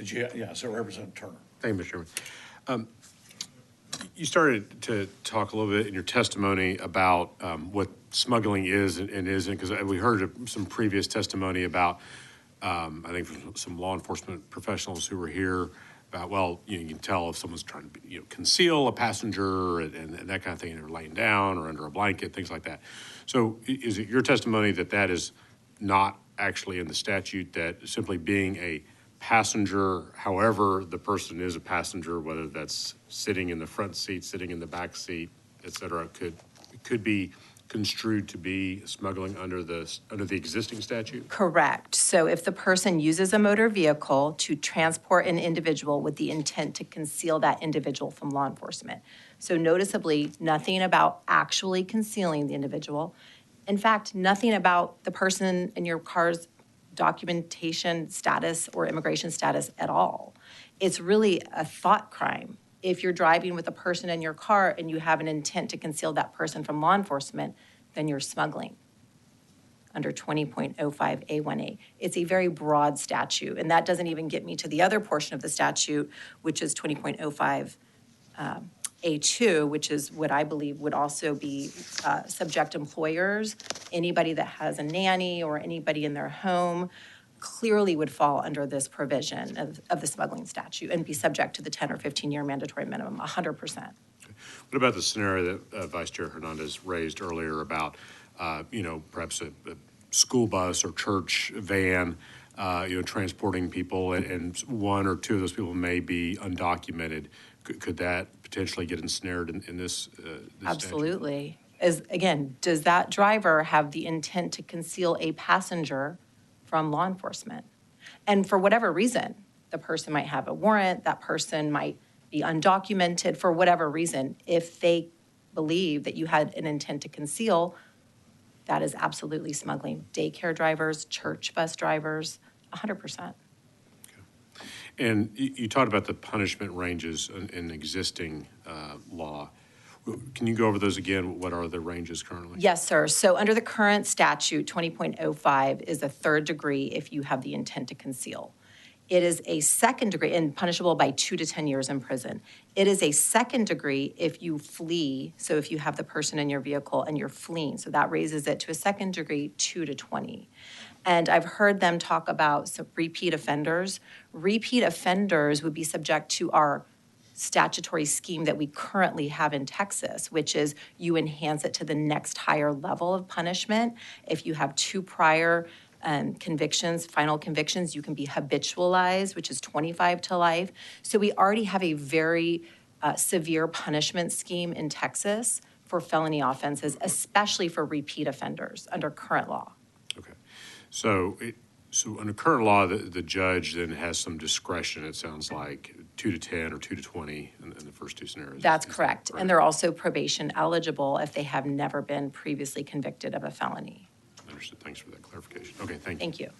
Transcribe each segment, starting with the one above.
Yes, Representative Turner. Thank you, Mr. Chairman. You started to talk a little bit in your testimony about what smuggling is and isn't, because we heard some previous testimony about, I think, from some law enforcement professionals who were here about, well, you can tell if someone's trying to conceal a passenger and that kind of thing, and they're laying down or under a blanket, things like that. So is it your testimony that that is not actually in the statute, that simply being a passenger, however the person is a passenger, whether that's sitting in the front seat, sitting in the back seat, et cetera, could be construed to be smuggling under the existing statute? Correct. So if the person uses a motor vehicle to transport an individual with the intent to conceal that individual from law enforcement. So noticeably, nothing about actually concealing the individual. In fact, nothing about the person in your car's documentation status or immigration status at all. It's really a thought crime. If you're driving with a person in your car and you have an intent to conceal that person from law enforcement, then you're smuggling under 20.05A1A. It's a very broad statute, and that doesn't even get me to the other portion of the statute, which is 20.05 A2, which is what I believe would also be subject employers. Anybody that has a nanny or anybody in their home clearly would fall under this provision of the smuggling statute and be subject to the 10 or 15-year mandatory minimum, 100%. Okay. What about the scenario that Vice Chair Hernandez raised earlier about, perhaps a school bus or church van, transporting people, and one or two of those people may be undocumented? Could that potentially get ensnared in this Absolutely. Again, does that driver have the intent to conceal a passenger from law enforcement? And for whatever reason, the person might have a warrant, that person might be undocumented for whatever reason. If they believe that you had an intent to conceal, that is absolutely smuggling. Daycare drivers, church bus drivers, 100%. And you talked about the punishment ranges in existing law. Can you go over those again? What are the ranges currently? Yes, sir. So under the current statute, 20.05 is a third degree if you have the intent to conceal. It is a second degree and punishable by 2 to 10 years in prison. It is a second degree if you flee. So if you have the person in your vehicle and you're fleeing, so that raises it to a second degree, 2 to 20. And I've heard them talk about some repeat offenders. Repeat offenders would be subject to our statutory scheme that we currently have in Texas, which is you enhance it to the next higher level of punishment. If you have 2 prior convictions, final convictions, you can be habitualized, which is 25 to life. So we already have a very severe punishment scheme in Texas for felony offenses, especially for repeat offenders under current law. Okay. So under current law, the judge then has some discretion, it sounds like, 2 to 10 or 2 to 20 in the first 2 scenarios. That's correct. And they're also probation eligible if they have never been previously convicted of a felony. Understood. Thanks for that clarification. Okay, thank you. Thank you.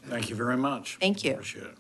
Thank you very much. Thank you. Appreciate it.